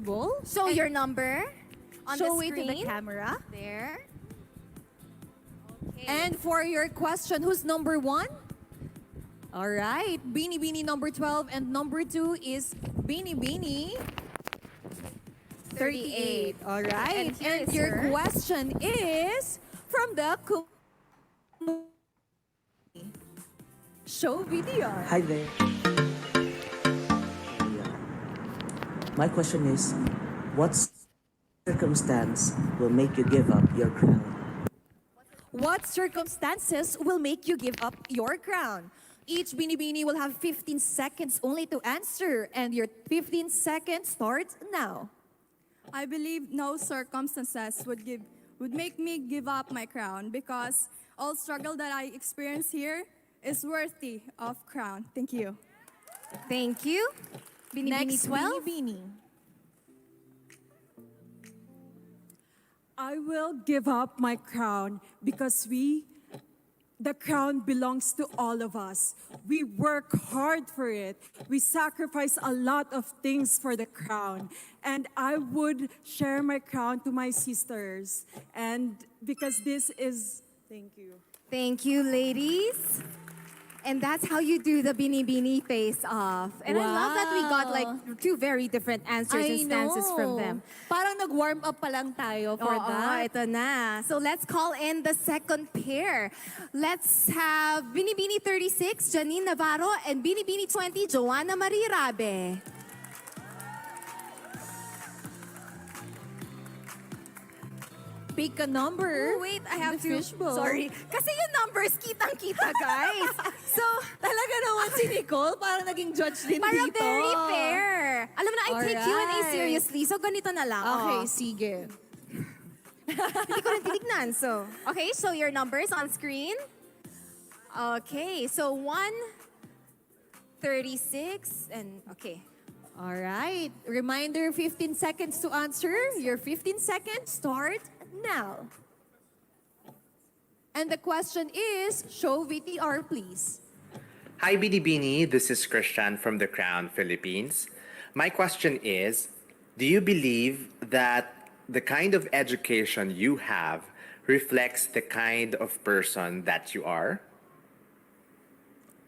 basketball. Show your number on Show the it to screen. the camera. There. Okay. And for your question, who's number 1? All right, binibini number 12 and number 2 is binibini 38. All right, And here is your her. question is from the show video. Hi there. My question is, what circumstance will make you give up your crown? What circumstances will make you give up your crown? Each binibini will have 15 seconds only to answer, and your 15 seconds starts now. I believe no circumstances would make me give up my crown because all struggle that I experience here is worthy of crown. Thank you. Thank you. Binibini Next 12. binibini. I will give up my crown because the crown belongs to all of us. We work hard for it. We sacrifice a lot of things for the crown. And I would share my crown to my sisters. And because this is, thank you. Thank you, ladies. And that's how you do the binibini face-off. And I love that we got like 2 very different answers and stances from them. Parang nag-warm up pa lang tayo for that. Ito na. So let's call in the second pair. Let's have Binibini 36, Janine Navarro, and Binibini 20, Joanna Marie Rabe. Pick a number. Oh, wait, I have The to. fishbowl. Sorry. Kasi yung numbers, kitang-kita, guys. So, Talaga naman si Nicole, parang naging judge din para dito. very fair. Alam mo na, I take Q&A Alright. seriously. So, ganito na lang. Okay, Oh. sige. Hindi ko rin titignan. So, okay, show your numbers on screen. Okay, so 136 and okay. All right. Reminder, 15 seconds to answer. Your 15 seconds start now. And the question is, show VTR, please. Hi, Binibini. This is Christian from The Crown, Philippines. My question is, do you believe that the kind of education you have reflects the kind of person that you are?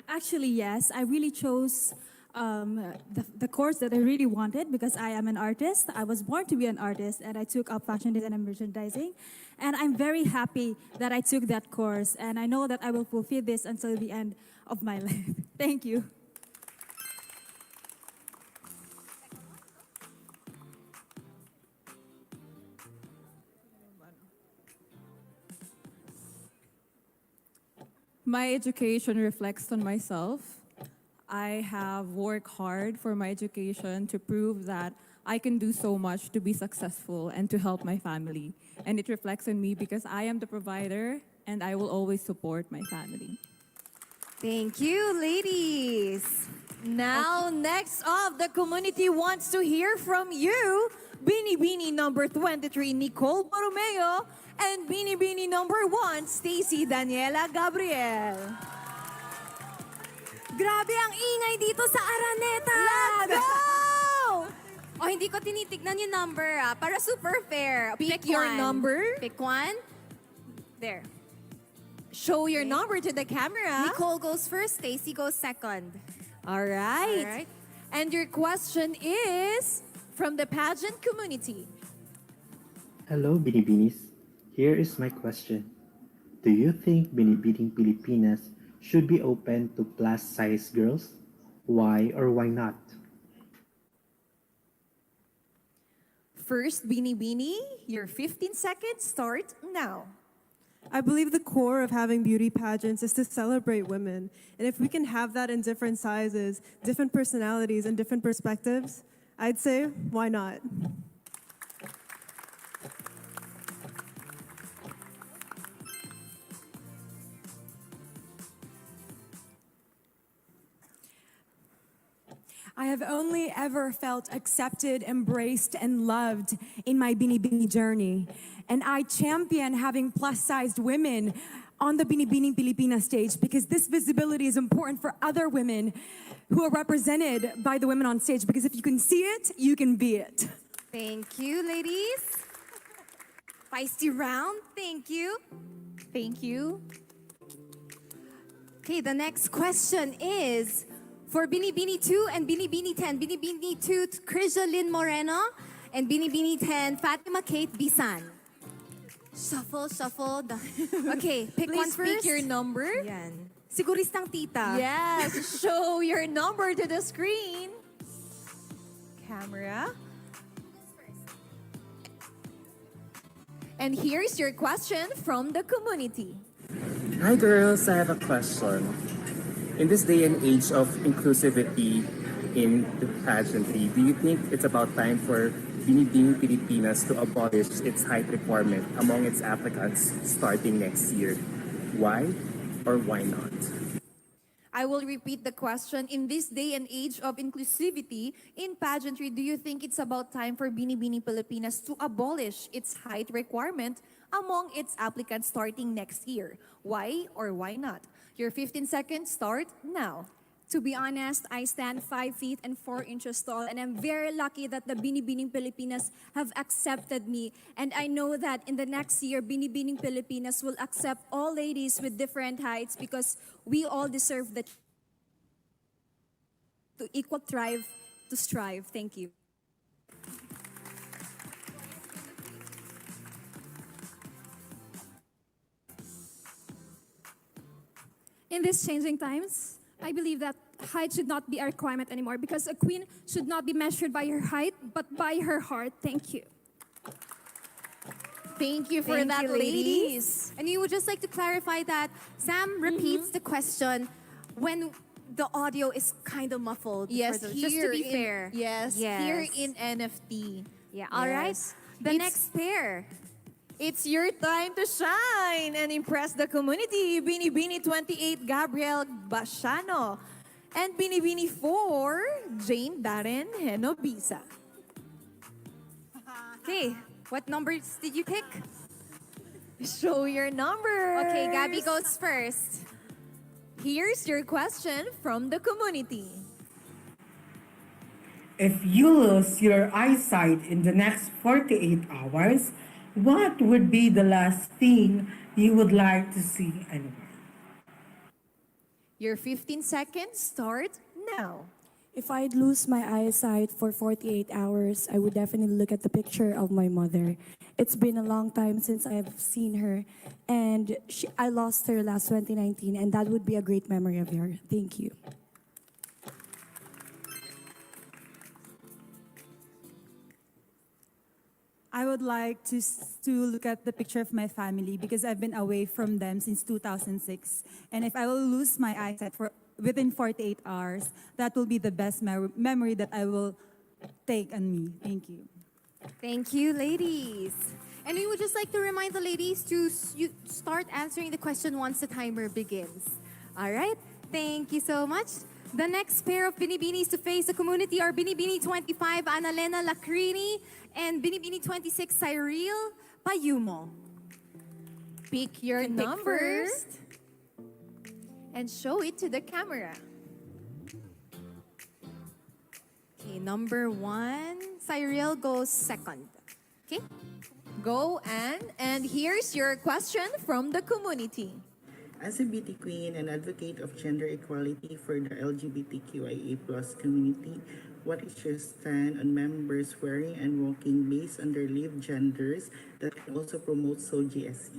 Actually, yes. I really chose the course that I really wanted because I am an artist. I was born to be an artist, and I took up fashion design and merchandising. And I'm very happy that I took that course, and I know that I will fulfill this until the end of my life. Thank you. My education reflects on myself. I have worked hard for my education to prove that I can do so much to be successful and to help my family. And it reflects on me because I am the provider and I will always support my family. Thank you, ladies. Now, next up, the community wants to hear from you. Binibini number 23, Nicole Borromeo, and Binibini number 1, Stacy Daniela Gabriel. Grabe ang ingay dito sa Araneta! Let's go! Oh, hindi ko tinitignan yung number para super fair. Pick your one. number. Pick one. There. Show your number to the camera. Nicole goes first, Stacy goes second. All right. All right. And your question is from the pageant community. Hello, Binibinis. Here is my question. Do you think binibining Pilipinas should be open to plus-size girls? Why or why not? First, Binibini, your 15 seconds start now. I believe the core of having beauty pageants is to celebrate women. And if we can have that in different sizes, different personalities, and different perspectives, I'd say, why not? I have only ever felt accepted, embraced, and loved in my binibini journey. And I champion having plus-sized women on the Binibining Pilipinas stage because this visibility is important for other women who are represented by the women on stage because if you can see it, you can be it. Thank you, ladies. Feisty round. Thank you. Thank you. Okay, the next question is for Binibini 2 and Binibini 10. Binibini 2, Crisalyn Moreno, and Binibini 10, Fatima Kate Bisan. Shuffle, shuffle. Okay, pick one Please first. pick your number. Yan. Siguristang tita. Yes, show your number to the screen. Camera. And here's your question from the community. Hi girls, I have a question. In this day and age of inclusivity in the pageantry, do you think it's about time for Binibining Pilipinas to abolish its height requirement among its applicants starting next year? Why or why not? I will repeat the question. In this day and age of inclusivity in pageantry, do you think it's about time for Binibini Pilipinas to abolish its height requirement among its applicants starting next year? Why or why not? Your 15 seconds start now. To be honest, I stand 5 feet and 4 inches tall, and I'm very lucky that the Binibining Pilipinas have accepted me. And I know that in the next year, Binibining Pilipinas will accept all ladies with different heights because we all deserve the to equal thrive, to strive. Thank you. In these changing times, I believe that height should not be a requirement anymore because a queen should not be measured by her height, but by her heart. Thank you. Thank you for Thank that, you, ladies. And we would just like to clarify that Sam repeats the question when the audio is kind of muffled. Yes, just to here be in- fair. Yes, here in NFT. Yeah, all right. Yes. The It's- next pair. It's your time to shine and impress the community. Binibini 28, Gabriel Bashano. And Binibini 4, Jane Darren Henobisa. Okay, what numbers did you pick? Show your number. Okay, Gabby goes first. Here's your question from the community. If you lose your eyesight in the next 48 hours, what would be the last thing you would like to see anywhere? Your 15 seconds start now. If I'd lose my eyesight for 48 hours, I would definitely look at the picture of my mother. It's been a long time since I've seen her, and I lost her last 2019, and that would be a great memory of her. Thank you. I would like to look at the picture of my family because I've been away from them since 2006. And if I will lose my eyesight for within 48 hours, that will be the best memory that I will take on me. Thank you. Thank you, ladies. And we would just like to remind the ladies to start answering the question once the timer begins. All right? Thank you so much. The next pair of binibinis to face the community are Binibini 25, Annalena Lacrini, and Binibini 26, Cyril Payumo. Pick your Pick number first. and show it to the camera. Okay, number 1, Cyril goes second. Okay? Go, Anne. And here's your question from the community. As a beauty queen and advocate of gender equality for the LGBTQIA+ community, what is your stand on members wearing and walking based on their lived genders that can also promote SOGSE?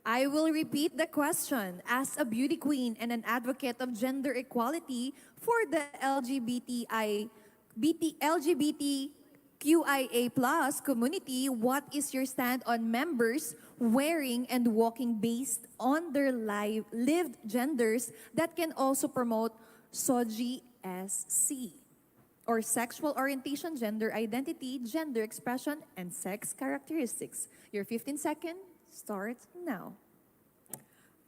I will repeat the question. As a beauty queen and an advocate of gender equality for the LGBTQIA+ community, what is your stand on members wearing and walking based on their lived genders that can also promote SOGSE, or sexual orientation, gender identity, gender expression, and sex characteristics? Your 15 seconds start now.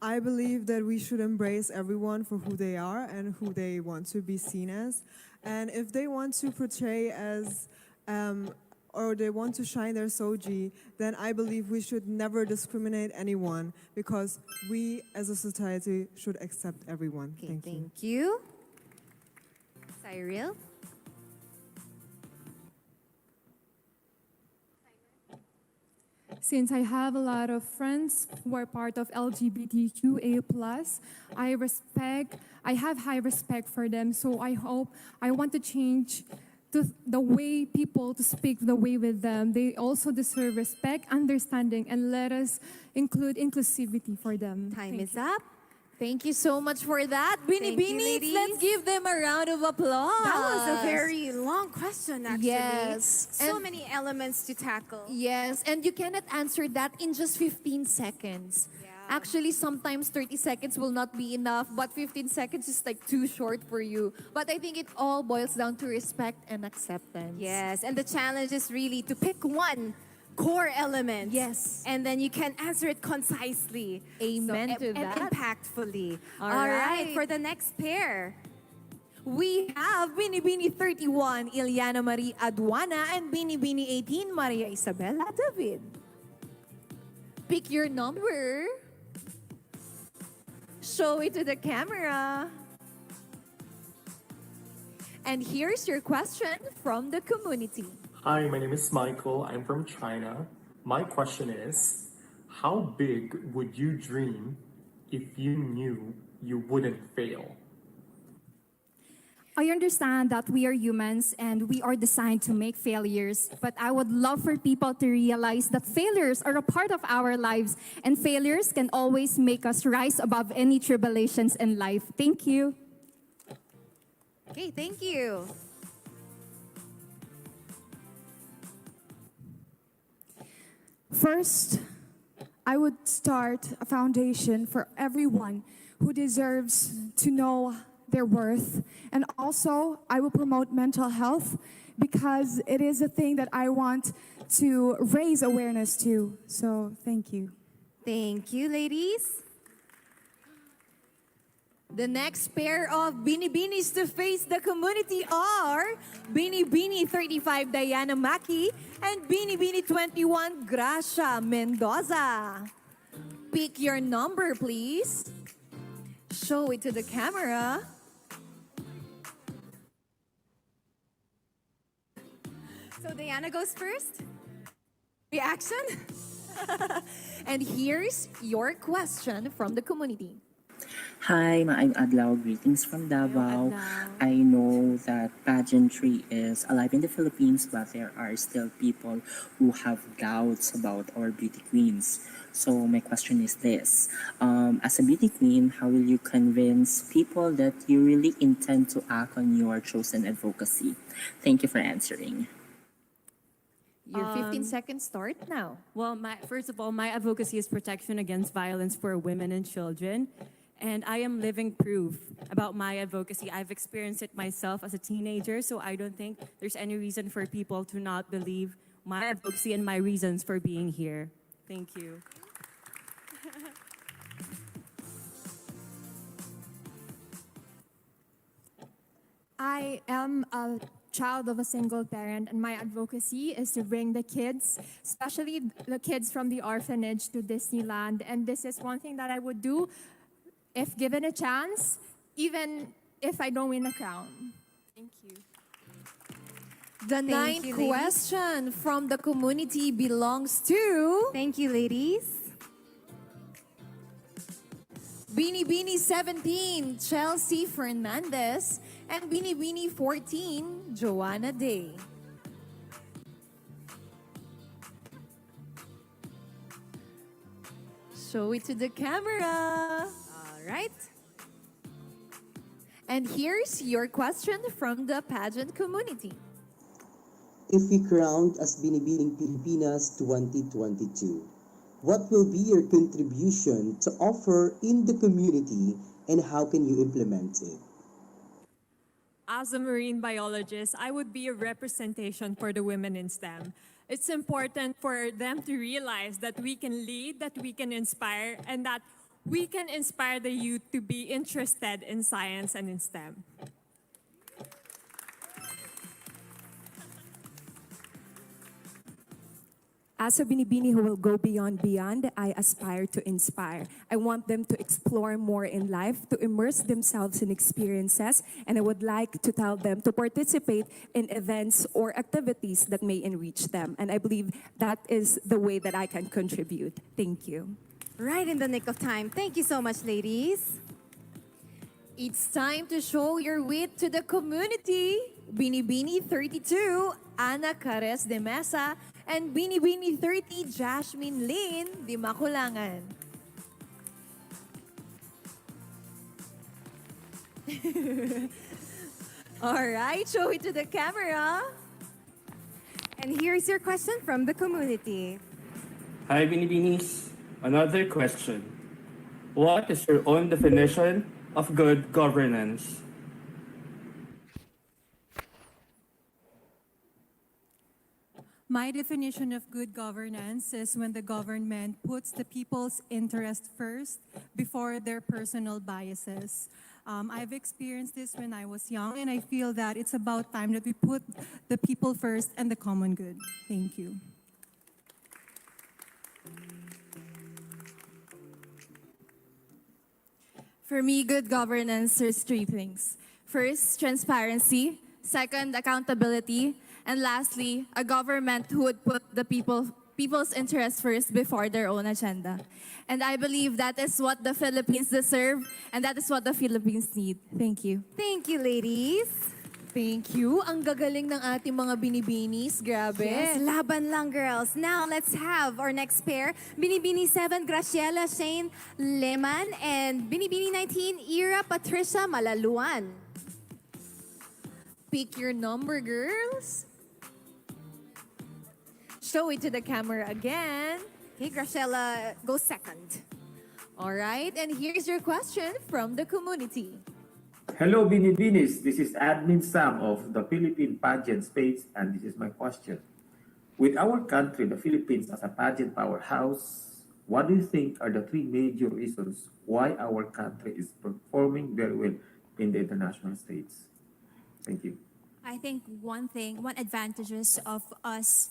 I believe that we should embrace everyone for who they are and who they want to be seen as. And if they want to portray as or they want to shine their soji, then I believe we should never discriminate anyone because we as a society should accept everyone. Okay, Thank you. thank you. Cyril? since I have a lot of friends who are part of LGBTQA+, I have high respect for them. So I want to change the way people to speak the way with them. They also deserve respect, understanding, and let us include inclusivity for them. Time is up. Thank you so much for that. Binibini, let's give them a round of applause. That was a very long question, actually. Yes. So many elements to tackle. Yes, and you cannot answer that in just 15 seconds. Actually, sometimes 30 seconds will not be enough, but 15 seconds is like too short for you. But I think it all boils down to respect and acceptance. Yes, and the challenge is really to pick one core element. Yes. And then you can answer it concisely. Amen to and that. impactfully. All All right. right, for the next pair. We have Binibini 31, Ilyana Marie Aduana, and Binibini 18, Maria Isabella David. Pick your number. Show it to the camera. And here's your question from the community. Hi, my name is Michael. I'm from China. My question is, how big would you dream if you knew you wouldn't fail? I understand that we are humans and we are designed to make failures, but I would love for people to realize that failures are a part of our lives and failures can always make us rise above any tribulations in life. Thank you. Okay, thank you. First, I would start a foundation for everyone who deserves to know their worth. And also, I will promote mental health because it is a thing that I want to raise awareness to. So, thank you. Thank you, ladies. The next pair of Binibinis to face the community are Binibini 35 Diana Maki and Binibini 21 Gracia Mendoza. Pick your number, please. Show it to the camera. So Diana goes first. Reaction? And here's your question from the community. Hi, Maayong Adlaw. Greetings from Davao. I know that pageantry is alive in the Philippines, but there are still people who have doubts about our beauty queens. So my question is this. As a beauty queen, how will you convince people that you really intend to act on your chosen advocacy? Thank you for answering. Your 15 seconds start now. Well, first of all, my advocacy is protection against violence for women and children. And I am living proof about my advocacy. I've experienced it myself as a teenager, so I don't think there's any reason for people to not believe my advocacy and my reasons for being here. Thank you. I am a child of a single parent, and my advocacy is to bring the kids, especially the kids from the orphanage, to Disneyland. And this is one thing that I would do if given a chance, even if I don't win a crown. Thank you. The ninth question from the community belongs to... Thank you, ladies. Binibini 17, Chelsea Fernandez, and Binibini 14, Joanna Day. Show it to the camera. All right. And here's your question from the pageant community. If we crowned as Binibining Pilipinas 2022, what will be your contribution to offer in the community and how can you implement it? As a marine biologist, I would be a representation for the women in STEM. It's important for them to realize that we can lead, that we can inspire, and that we can inspire the youth to be interested in science and in STEM. As a binibini who will go beyond, I aspire to inspire. I want them to explore more in life, to immerse themselves in experiences, and I would like to tell them to participate in events or activities that may enrich them. And I believe that is the way that I can contribute. Thank you. Right in the nick of time. Thank you so much, ladies. It's time to show your wit to the community. Binibini 32, Ana Cares de Mesa, and Binibini 30, Jasmine Lin Di Makulangan. All right, show it to the camera. And here's your question from the community. Hi, Binibinis. Another question. What is your own definition of good governance? My definition of good governance is when the government puts the people's interest first before their personal biases. I've experienced this when I was young, and I feel that it's about time that we put the people first and the common good. Thank you. For me, good governance, there's three things. First, transparency. Second, accountability. And lastly, a government who would put the people's interests first before their own agenda. And I believe that is what the Philippines deserve, and that is what the Philippines need. Thank you. Thank you, ladies. Thank you. Ang gagaling ng ating mga binibinis. Grabe. Yes, laban lang, girls. Now, let's have our next pair. Binibini 7, Graciela Shein Leman, and Binibini 19, Ira Patricia Malaluan. Pick your number, girls. Show it to the camera again. Okay, Graciela, go second. All right, and here's your question from the community. Hello, Binibinis. This is Admin Sam of the Philippine Pageant Space, and this is my question. With our country, the Philippines, as a pageant powerhouse, what do you think are the three major reasons why our country is performing very well in the international stage? Thank you. I think one advantages of us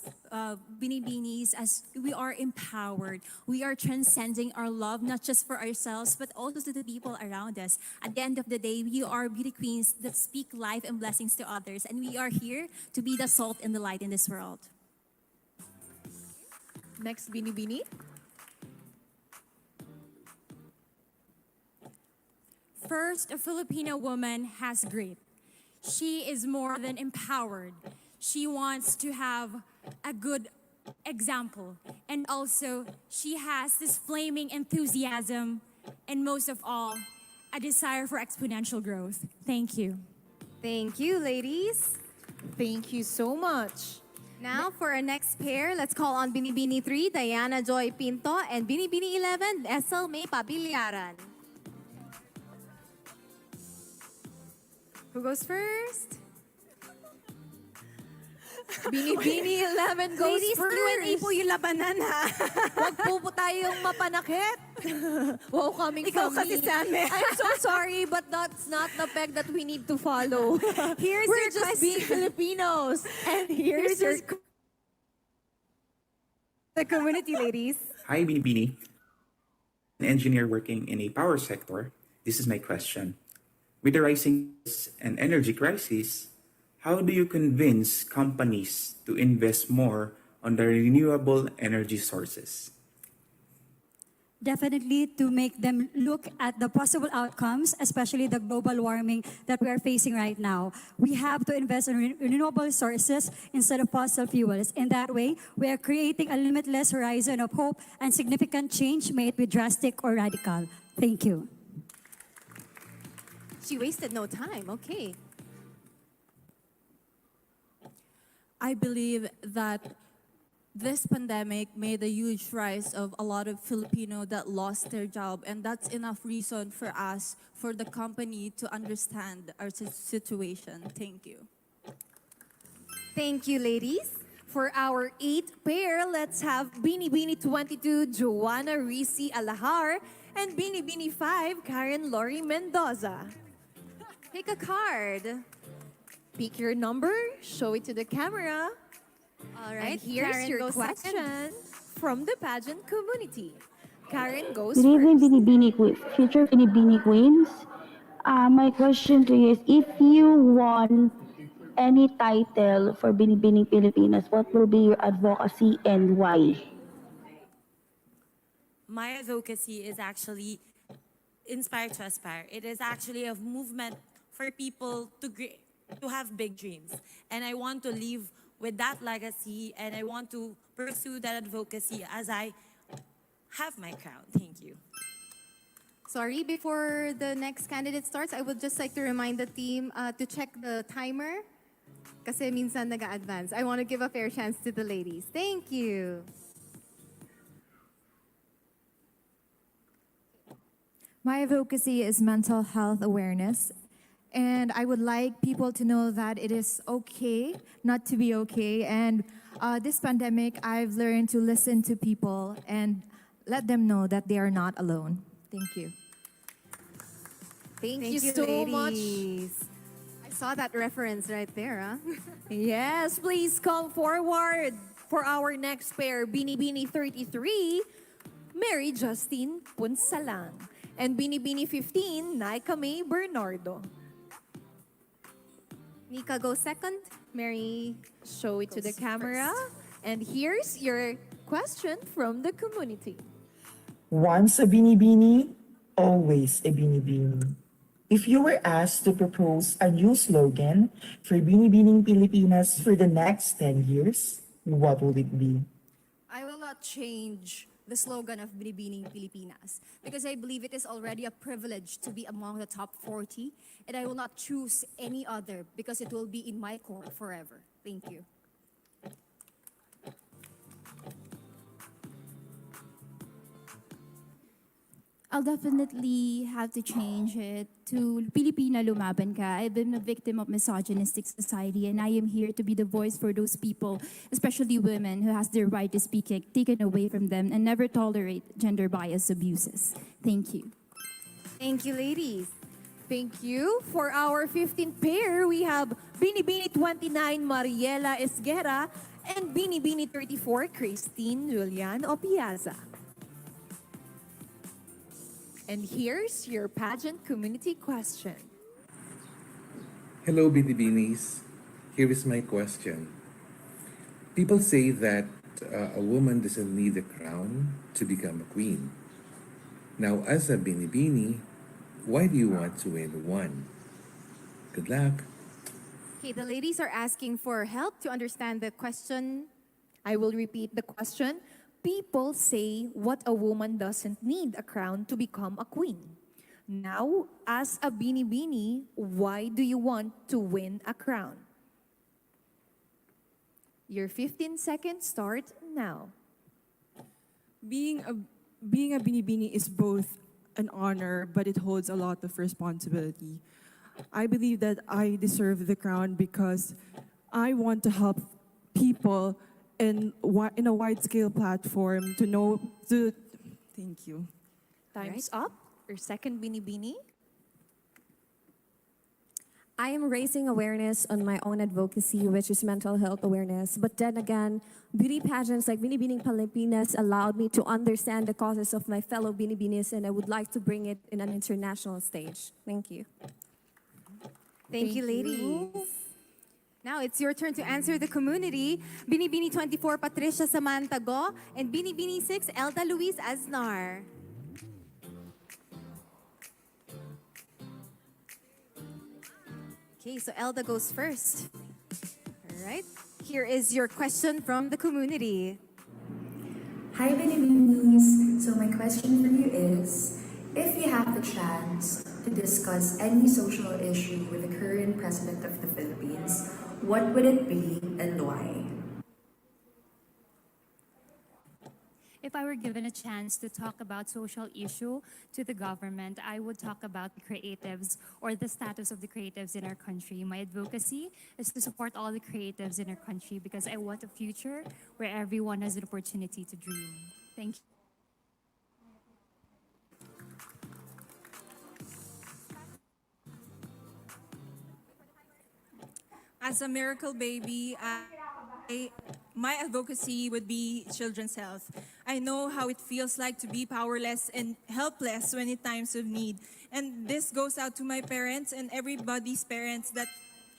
binibinis, as we are empowered. We are transcending our love, not just for ourselves, but also to the people around us. At the end of the day, we are beauty queens that speak life and blessings to others. And we are here to be the salt and the light in this world. Next, Binibini. First, a Filipino woman has grit. She is more than empowered. She wants to have a good example. And also, she has this flaming enthusiasm, and most of all, a desire for exponential growth. Thank you. Thank you, ladies. Thank you so much. Now, for our next pair, let's call on Binibini 3, Diana Joy Pinto, and Binibini 11, Esel May Pabilyaran. Who goes first? Binibini 11 goes Ladies, first. Q&A po yung labanan, ha? Huwag po tayong mapanakit. Wow, coming Ikaw from kasi me. sa amin. I'm so sorry, but that's not the peg that we need to follow. Here's We're your just question. being Filipinos. And here's your... The community, ladies. Hi, Binibini. An engineer working in a power sector, this is my question. With the rising and energy crisis, how do you convince companies to invest more on the renewable energy sources? Definitely to make them look at the possible outcomes, especially the global warming that we are facing right now. We have to invest in renewable sources instead of fossil fuels. In that way, we are creating a limitless horizon of hope and significant change, may it be drastic or radical. Thank you. She wasted no time. Okay. I believe that this pandemic made a huge rise of a lot of Filipino that lost their job, and that's enough reason for us, for the company to understand our situation. Thank you. Thank you, ladies. For our 8th pair, let's have Binibini 22, Joanna Risi Alahar, and Binibini 5, Karen Lori Mendoza. Pick a card. Pick your number, show it to the camera. All And right, here's Karen your goes question second. from the pageant community. Karen goes Good evening, first. future Binibini Queens. My question to you is, if you won any title for Binibining Pilipinas, what will be your advocacy and why? My advocacy is actually inspire to aspire. It is actually a movement for people to have big dreams. And I want to leave with that legacy, and I want to pursue that advocacy as I have my crown. Thank you. Sorry, before the next candidate starts, I would just like to remind the team to check the timer kasi minsan nag-advance. I want to give a fair chance to the ladies. Thank you. My advocacy is mental health awareness. And I would like people to know that it is okay not to be okay. And this pandemic, I've learned to listen to people and let them know that they are not alone. Thank you. Thank you you so ladies. I saw that reference right there, huh? Yes, please come forward for our next pair, Binibini 33, Mary Justine Punsalang, and Binibini 15, Naika May Bernardo. Nika goes second. Mary, show it to the goes camera. first. And here's your question from the community. Once a binibini, always a binibini. If you were asked to propose a new slogan for Binibining Pilipinas for the next 10 years, what would it be? I will not change the slogan of Binibining Pilipinas because I believe it is already a privilege to be among the top 40, and I will not choose any other because it will be in my core forever. Thank you. I'll definitely have to change it to Pilipina Lumaban Ka. I've been a victim of misogynistic society, and I am here to be the voice for those people, especially women, who has their right to speak taken away from them and never tolerate gender bias abuses. Thank you. Thank you, ladies. Thank you. For our 15th pair, we have Binibini 29, Mariela Esguera, and Binibini 34, Christine Julian Opiaza. And here's your pageant community question. Hello, Binibinis. Here is my question. People say that a woman doesn't need a crown to become a queen. Now, as a Binibini, why do you want to win one? Good luck. Okay, the ladies are asking for help to understand the question. I will repeat the question. People say what a woman doesn't need a crown to become a queen. Now, as a binibini, why do you want to win a crown? Your 15 seconds start now. Being a binibini is both an honor, but it holds a lot of responsibility. I believe that I deserve the crown because I want to help people in a wide-scale platform to know. Thank you. Time's up. Your second binibini. I am raising awareness on my own advocacy, which is mental health awareness. But then again, beauty pageants like Binibining Pilipinas allowed me to understand the causes of my fellow Binibinis, and I would like to bring it in an international stage. Thank you. Thank you, ladies. Now it's your turn to answer the community. Binibini 24, Patricia Samantago, and Binibini 6, Elda Luis Aznar. Okay, so Elda goes first. All right. Here is your question from the community. Hi, Binibinis. So my question for you is, if you have the chance to discuss any social issue with the current president of the Philippines, what would it be and why? If I were given a chance to talk about social issue to the government, I would talk about the creatives or the status of the creatives in our country. My advocacy is to support all the creatives in our country because I want a future where everyone has an opportunity to dream. Thank you. As a miracle baby, I my advocacy would be children's health. I know how it feels like to be powerless and helpless when in times of need. And this goes out to my parents and everybody's parents that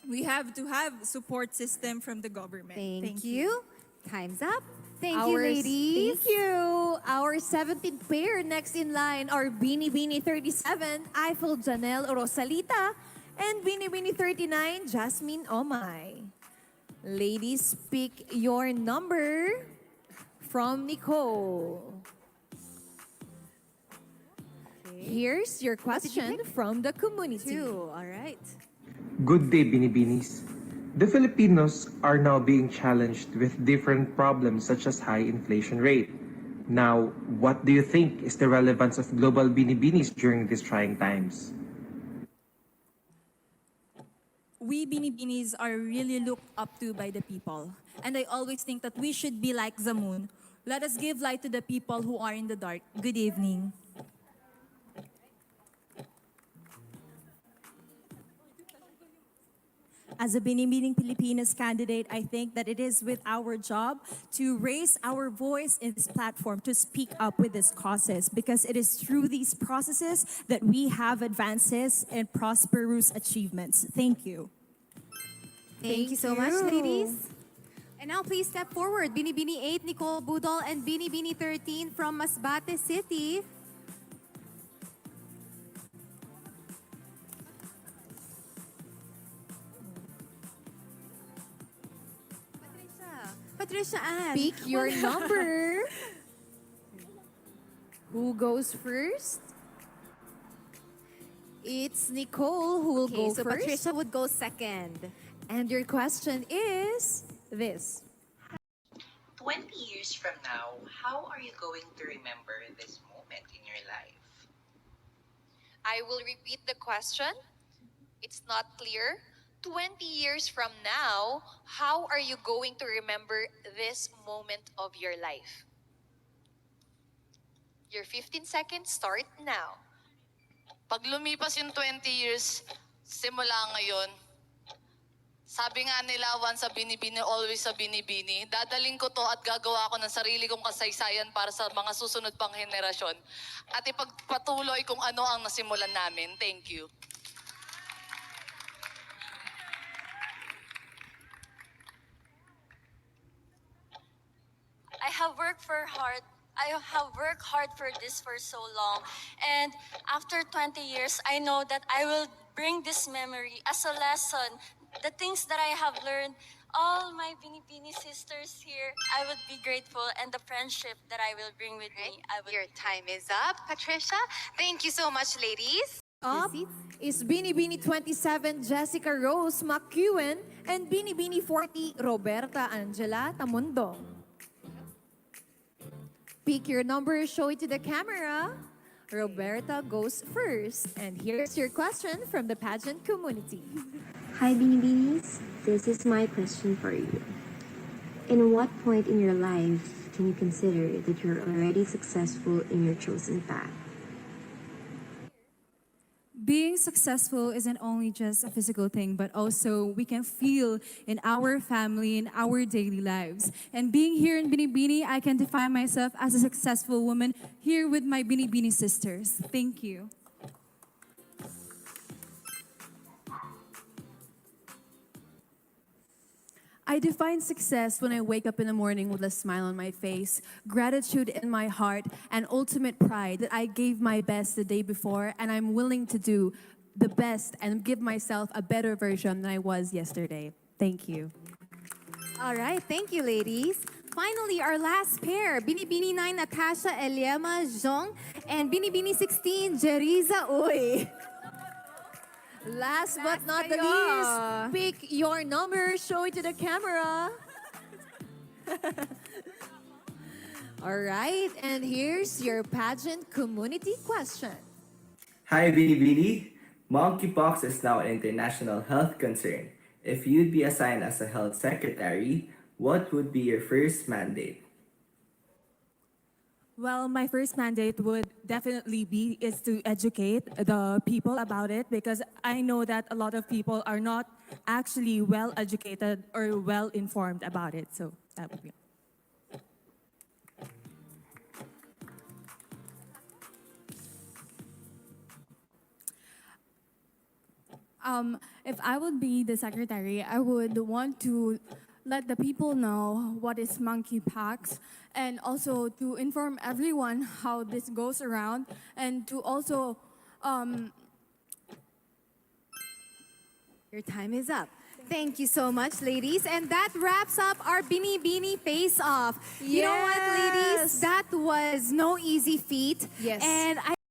we have to have support system from the government. Thank you. Time's up. Thank you, Our- ladies. Thank you. Our 17th pair next in line are Binibini 37, Eiffel Janelle Rosalita, and Binibini 39, Jasmine Omay. Ladies, pick your number from Nicole. Here's your question from the community. Two, all right. Good day, Binibinis. The Filipinos are now being challenged with different problems such as high inflation rate. Now, what do you think is the relevance of global Binibinis during these trying times? We binibinis are really looked up to by the people. And I always think that we should be like the moon. Let us give light to the people who are in the dark. Good evening. As a binibining Pilipinas candidate, I think that it is with our job to raise our voice in this platform to speak up with these causes, because it is through these processes that we have advances and prosperous achievements. Thank you. Thank you so much, ladies. And now please step forward. Binibini 8, Nicole Budol, and Binibini 13 from Masbate City. Patricia Ann. Pick your number. Who goes first? It's Nicole who will go so first. Patricia would go second. And your question is this. 20 years from now, how are you going to remember this moment in your life? I will repeat the question. It's not clear. 20 years from now, how are you going to remember this moment of your life? Your 15 seconds start now. Pag lumipas yung 20 years, simula ngayon, sabi nga nila, once a binibini, always a binibini. Dadaling ko to at gagawa ko ng sarili kong kasaysayan para sa mga susunod pang henerasyon. At ipagpatuloy kung ano ang nasimulan namin. Thank you. I have worked hard for this for so long, and after 20 years, I know that I will bring this memory as a lesson. The things that I have learned, all my Binibini sisters here, I would be grateful, and the friendship that I will bring with me, I will. Your time is up, Patricia. Thank you so much, ladies. Up is Binibini 27, Jessica Rose McEwen, and Binibini 40, Roberta Angela Tamundo. Pick your number, show it to the camera. Roberta goes first. And here's your question from the pageant community. Hi, Binibinis. This is my question for you. In what point in your life can you consider that you're already successful in your chosen path? Being successful isn't only just a physical thing, but also we can feel in our family, in our daily lives. And being here in Binibini, I can define myself as a successful woman here with my Binibini sisters. Thank you. I define success when I wake up in the morning with a smile on my face, gratitude in my heart, and ultimate pride that I gave my best the day before, and I'm willing to do the best and give myself a better version than I was yesterday. Thank you. All right, thank you, ladies. Finally, our last pair, Binibini 9, Natasha Eliema Zhong, and Binibini 16, Jeriza Uy. Last but not the least, pick your number, show it to the camera. All right, and here's your pageant community question. Hi, Binibini. Monkeypox is now an international health concern. If you'd be assigned as a health secretary, what would be your first mandate? Well, my first mandate would definitely be is to educate the people about it, because I know that a lot of people are not actually well educated or well informed about it. So that would be. If I would be the secretary, I would want to let the people know what is monkeypox and also to inform everyone how this goes around and to also Your time is up. Thank you so much, ladies. And that wraps up our Binibini Face Off. You know what, ladies? Yes. That was no easy feat. Yes. And I